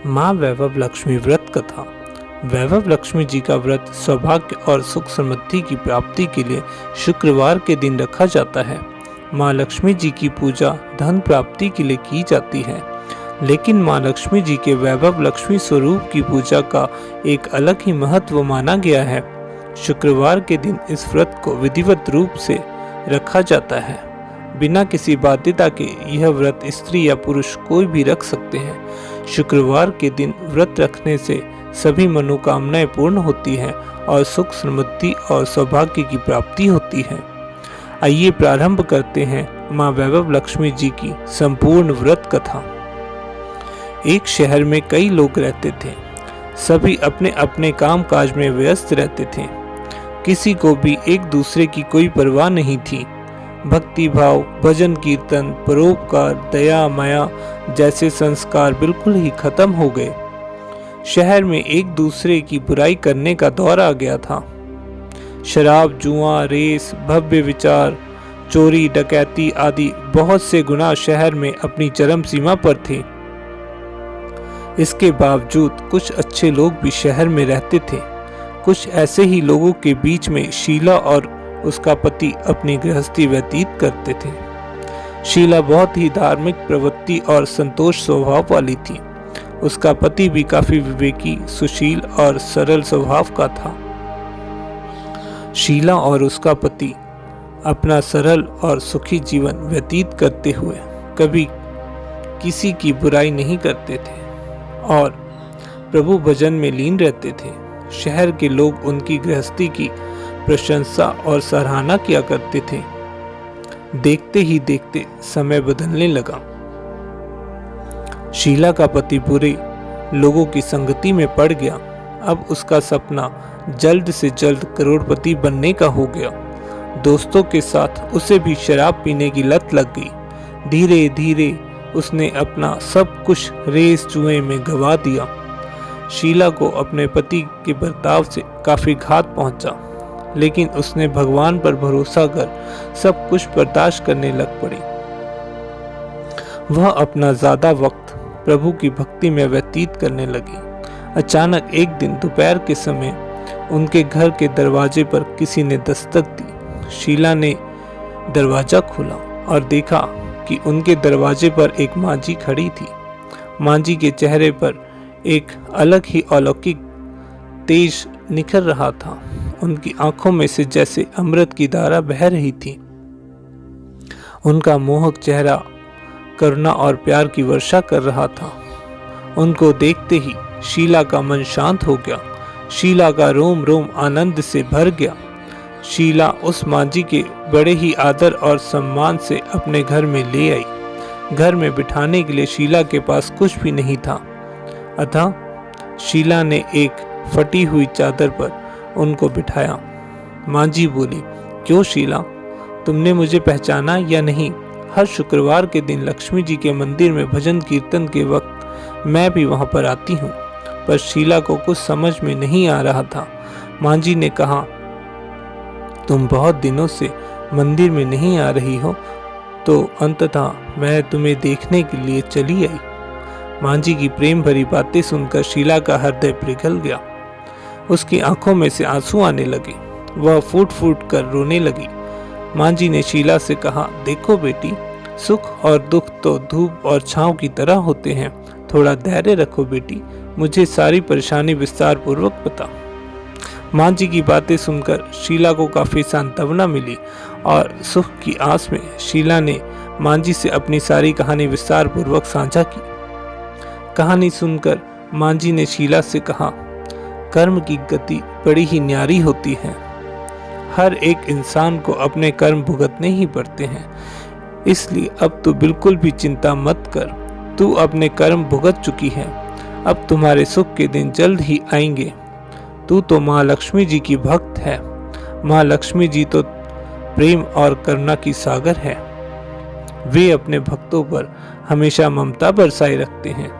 माँ वैभव लक्ष्मी व्रत कथा। वैभव लक्ष्मी जी का व्रत सौभाग्य और सुख समृद्धि की प्राप्ति के लिए शुक्रवार के दिन रखा जाता है। माँ लक्ष्मी जी की पूजा धन प्राप्ति के लिए की जाती है, लेकिन माँ लक्ष्मी जी के वैभव लक्ष्मी स्वरूप की पूजा का एक अलग ही महत्व माना गया है। शुक्रवार के दिन इस व्रत को विधिवत रूप से रखा जाता है। बिना किसी बाध्यता के यह व्रत स्त्री या पुरुष कोई भी रख सकते हैं। शुक्रवार के दिन व्रत रखने से सभी मनोकामनाएं पूर्ण होती हैं और सुख समृद्धि और सौभाग्य की प्राप्ति होती है। आइए प्रारंभ करते हैं माँ वैभव लक्ष्मी जी की संपूर्ण व्रत कथा। एक शहर में कई लोग रहते थे। सभी अपने अपने काम काज में व्यस्त रहते थे। किसी को भी एक दूसरे की कोई परवाह नहीं थी। भक्ति भाव, भजन कीर्तन, परोपकार, दया माया जैसे संस्कार बिल्कुल ही खत्म हो गए। शहर में एक दूसरे की बुराई करने का दौर आ गया था। शराब, जुआ, रेस, भव्य विचार, चोरी, डकैती आदि बहुत से गुनाह शहर में अपनी चरम सीमा पर थे। इसके बावजूद कुछ अच्छे लोग भी शहर में रहते थे। कुछ ऐसे ही लोगों के बीच में शीला और उसका पति अपनी गृहस्थी व्यतीत करते थे। शीला बहुत ही धार्मिक प्रवृत्ति और संतोष स्वभाव वाली थी। उसका पति भी काफी विवेकी, सुशील और सरल स्वभाव का था। शीला और उसका पति अपना सरल और सुखी जीवन व्यतीत करते हुए कभी किसी की बुराई नहीं करते थे और प्रभु भजन में लीन रहते थे। शहर के लोग उनकी गृहस्थी की प्रशंसा और सराहना किया करते थे। देखते ही देखते समय बदलने लगा। शीला का पति बुरे लोगों की संगति में पड़ गया। अब उसका सपना जल्द से जल्द करोड़पति बनने का हो गया। दोस्तों के साथ उसे भी शराब पीने की लत लग गई। धीरे धीरे उसने अपना सब कुछ रेस जुए में गंवा दिया। शीला को अपने पति के बर्ताव से काफी घात पहुंचा, लेकिन उसने भगवान पर भरोसा कर सब कुछ बर्दाश्त करने लग पड़ी। वह अपना ज्यादा वक्त प्रभु की भक्ति में व्यतीत करने लगी। अचानक एक दिन दोपहर के समय उनके घर के दरवाजे पर किसी ने दस्तक दी। शीला ने दरवाजा खोला और देखा कि उनके दरवाजे पर एक मांझी खड़ी थी। मांझी के चेहरे पर एक अलग ही अलौकिक तेज निखर रहा था। उनकी आंखों में से जैसे अमृत की धारा बह रही थी। उनका मोहक चेहरा करुणा और प्यार की वर्षा कर रहा था। उनको देखते ही शीला का मन शांत हो गया। शीला का रोम रोम आनंद से भर गया। शीला उस मांझी के बड़े ही आदर और सम्मान से अपने घर में ले आई। घर में बिठाने के लिए शीला के पास कुछ भी नहीं था, अतः शीला ने एक फटी हुई चादर पर उनको बिठाया। मांझी बोली, क्यों शीला, तुमने मुझे पहचाना या नहीं? हर शुक्रवार के दिन लक्ष्मी जी के मंदिर में भजन कीर्तन के वक्त मैं भी वहां पर आती हूँ। पर शीला को कुछ समझ में नहीं आ रहा था। मांझी ने कहा, तुम बहुत दिनों से मंदिर में नहीं आ रही हो, तो अंततः मैं तुम्हें देखने के लिए चली आई। मांझी की प्रेम भरी बातें सुनकर शीला का हृदय पिघल गया। उसकी आंखों में से आंसू आने लगे। वह फूट फूट कर रोने लगी। मांझी ने शीला से कहा, देखो बेटी, सुख और दुख तो धूप और छांव की तरह होते हैं। थोड़ा धैर्य रखो बेटी, मुझे सारी परेशानी विस्तार पूर्वक बता। मांझी की बातें सुनकर शीला को काफी सांत्वना मिली और सुख की आस में शीला ने मांझी से अपनी सारी कहानी विस्तार पूर्वक साझा की। कहानी सुनकर मांझी ने शीला से कहा, कर्म की गति बड़ी ही न्यारी होती है। हर एक इंसान को अपने कर्म भुगतने ही पड़ते हैं, इसलिए अब तो बिल्कुल भी चिंता मत कर। तू अपने कर्म भुगत चुकी है। अब तुम्हारे सुख के दिन जल्द ही आएंगे। तू तो माँ लक्ष्मी जी की भक्त है। माँ लक्ष्मी जी तो प्रेम और करुणा की सागर है। वे अपने भक्तों पर हमेशा ममता बरसाए रखते हैं।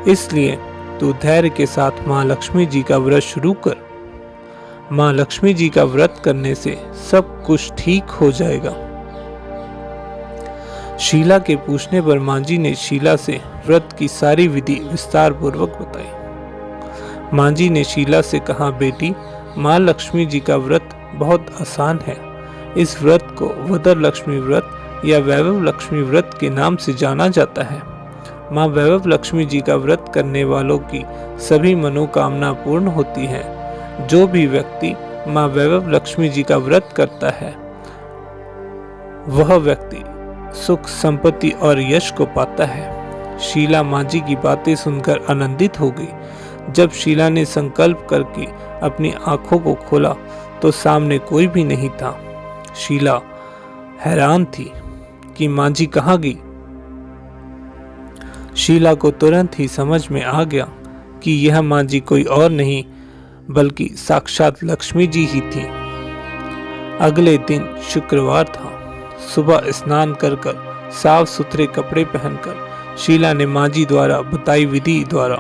इसलिए तू धैर्य के साथ माँ लक्ष्मी जी का व्रत शुरू कर। माँ लक्ष्मी जी का व्रत करने से सब कुछ ठीक हो जाएगा। शीला के पूछने पर माँ जी ने शीला से व्रत की सारी विधि विस्तार पूर्वक बताई। माँ जी ने शीला से कहा, बेटी, माँ लक्ष्मी जी का व्रत बहुत आसान है। इस व्रत को वरद लक्ष्मी व्रत या वैभव लक्ष्मी व्रत के नाम से जाना जाता है। माँ वैभव लक्ष्मी जी का व्रत करने वालों की सभी मनोकामना पूर्ण होती है। जो भी व्यक्ति माँ वैभव लक्ष्मी जी का व्रत करता है वह व्यक्ति सुख, संपत्ति और यश को पाता है। शीला माँ जी की बातें सुनकर आनंदित हो गई। जब शीला ने संकल्प करके अपनी आंखों को खोला तो सामने कोई भी नहीं था। शीला हैरान थी कि माँ जी कहाँ गई। शीला को तुरंत ही समझ में आ गया कि यह माँ जी कोई और नहीं बल्कि साक्षात लक्ष्मी जी ही थी। अगले दिन शुक्रवार था। सुबह स्नान कर साफ सुथरे कपड़े पहनकर शीला ने माँ जी द्वारा बताई विधि द्वारा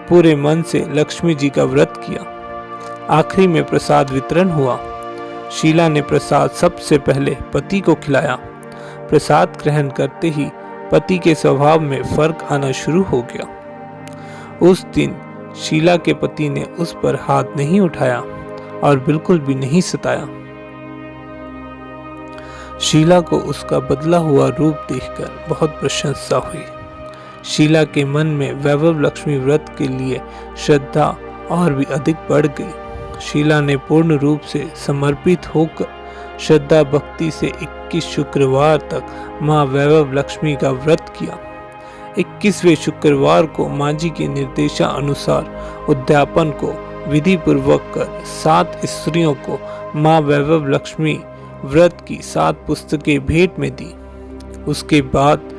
पूरे मन से लक्ष्मी जी का व्रत किया। आखिरी में प्रसाद वितरण हुआ। शीला ने प्रसाद सबसे पहले पति को खिलाया। प्रसाद ग्रहण करते ही पति के स्वभाव में फर्क आना शुरू हो गया। उस दिन शीला के पति ने उस पर हाथ नहीं उठाया और बिल्कुल भी नहीं सताया। शीला को उसका बदला हुआ रूप देखकर बहुत प्रशंसा हुई। शीला के मन में वैभव लक्ष्मी व्रत के लिए श्रद्धा और भी अधिक बढ़ गई। शीला ने पूर्ण रूप से समर्पित होकर श्रद्धा भक्ति से 21 शुक्रवार तक माँ वैभव लक्ष्मी का व्रत किया। 21वें शुक्रवार को माँ जी के निर्देशानुसार उद्यापन को विधि पूर्वक कर 7 स्त्रियों को माँ वैभव लक्ष्मी व्रत की 7 पुस्तकें भेंट में दी। उसके बाद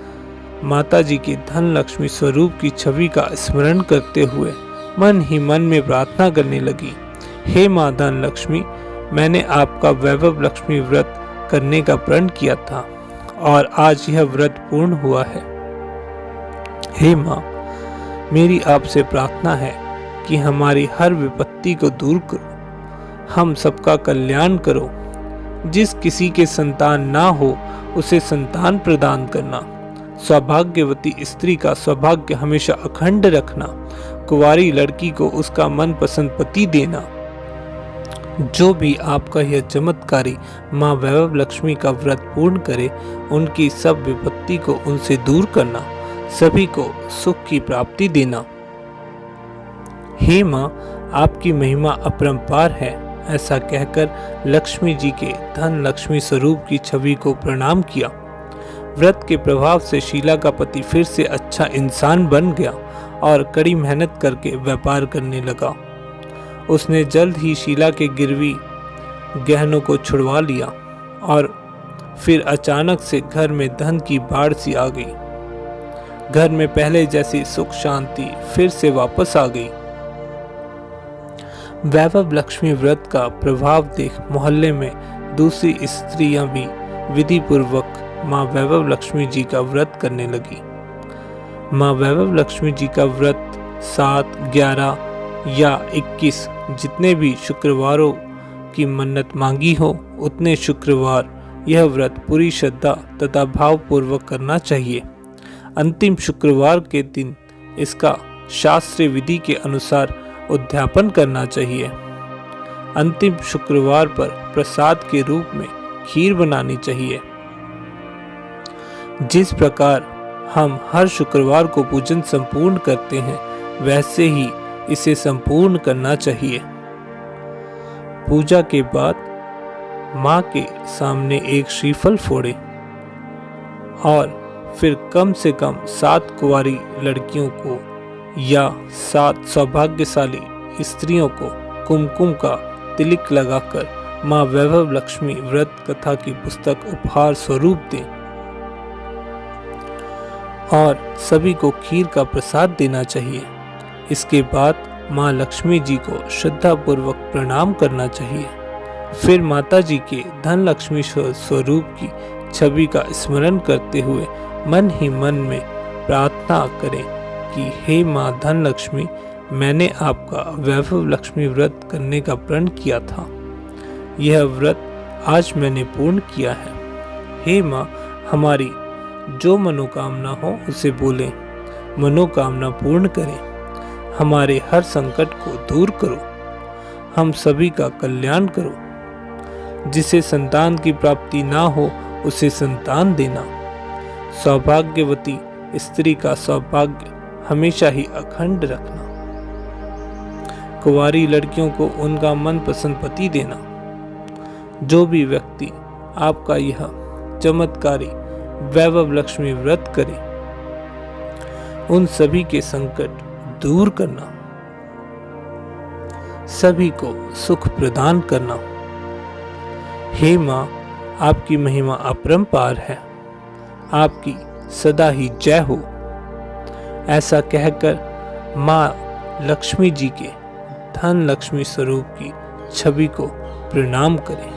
माता जी के धन लक्ष्मी स्वरूप की छवि का स्मरण करते हुए मन ही मन में प्रार्थना करने लगी, हे माँ धन लक्ष्मी, मैंने आपका वैभव लक्ष्मी व्रत करने का प्रण किया था और आज यह व्रत पूर्ण हुआ है। हे माँ, मेरी आपसे प्रार्थना है कि हमारी हर विपत्ति को दूर करो, हम सबका कल्याण करो। जिस किसी के संतान ना हो उसे संतान प्रदान करना, सौभाग्यवती स्त्री का सौभाग्य हमेशा अखंड रखना, कुंवारी लड़की को उसका मनपसंद पति देना। जो भी आपका यह चमत्कारी माँ वैभव लक्ष्मी का व्रत पूर्ण करे उनकी सब विपत्ति को उनसे दूर करना, सभी को सुख की प्राप्ति देना। हे माँ, आपकी महिमा अपरंपार है। ऐसा कहकर लक्ष्मी जी के धन लक्ष्मी स्वरूप की छवि को प्रणाम किया। व्रत के प्रभाव से शीला का पति फिर से अच्छा इंसान बन गया और कड़ी मेहनत करके व्यापार करने लगा। उसने जल्द ही शीला के गिरवी गहनों को छुड़वा लिया और फिर अचानक से घर में धन की बाढ़ सी आ गई। घर में पहले जैसी सुख शांति फिर से वापस आ गई। वैभव लक्ष्मी व्रत का प्रभाव देख मोहल्ले में दूसरी स्त्रियां भी विधि पूर्वक माँ वैभव लक्ष्मी जी का व्रत करने लगी। माँ वैभव लक्ष्मी जी का व्रत 7, 11 या 21 जितने भी शुक्रवारों की मन्नत मांगी हो उतने शुक्रवार यह व्रत पूरी श्रद्धा तथा भाव पूर्वक करना चाहिए। अंतिम शुक्रवार के दिन इसका शास्त्रीय विधि के अनुसार उद्यापन करना चाहिए। अंतिम शुक्रवार पर प्रसाद के रूप में खीर बनानी चाहिए। जिस प्रकार हम हर शुक्रवार को पूजन संपूर्ण करते हैं वैसे ही इसे संपूर्ण करना चाहिए। पूजा के बाद माँ के सामने एक श्रीफल फोड़े और फिर कम से कम 7 कुंवारी लड़कियों को या 7 सौभाग्यशाली स्त्रियों को कुमकुम का तिलक लगाकर माँ वैभव लक्ष्मी व्रत कथा की पुस्तक उपहार स्वरूप दें और सभी को खीर का प्रसाद देना चाहिए। इसके बाद माँ लक्ष्मी जी को श्रद्धा पूर्वक प्रणाम करना चाहिए। फिर माता जी के धन लक्ष्मी स्वरूप की छवि का स्मरण करते हुए मन ही मन में प्रार्थना करें कि हे माँ धन लक्ष्मी, मैंने आपका वैभव लक्ष्मी व्रत करने का प्रण किया था। यह व्रत आज मैंने पूर्ण किया है। हे माँ, हमारी जो मनोकामना हो उसे बोलें, मनोकामना पूर्ण करें। हमारे हर संकट को दूर करो, हम सभी का कल्याण करो। जिसे संतान की प्राप्ति ना हो उसे संतान देना। सौभाग्यवती स्त्री का सौभाग्य हमेशा ही अखंड रखना। कुंवारी लड़कियों को उनका मनपसंद पति देना। जो भी व्यक्ति आपका यह चमत्कारी वैभव लक्ष्मी व्रत करे, उन सभी के संकट दूर करना, सभी को सुख प्रदान करना। हे माँ, आपकी महिमा अपरंपार है, आपकी सदा ही जय हो। ऐसा कहकर माँ लक्ष्मी जी के धन लक्ष्मी स्वरूप की छवि को प्रणाम करें।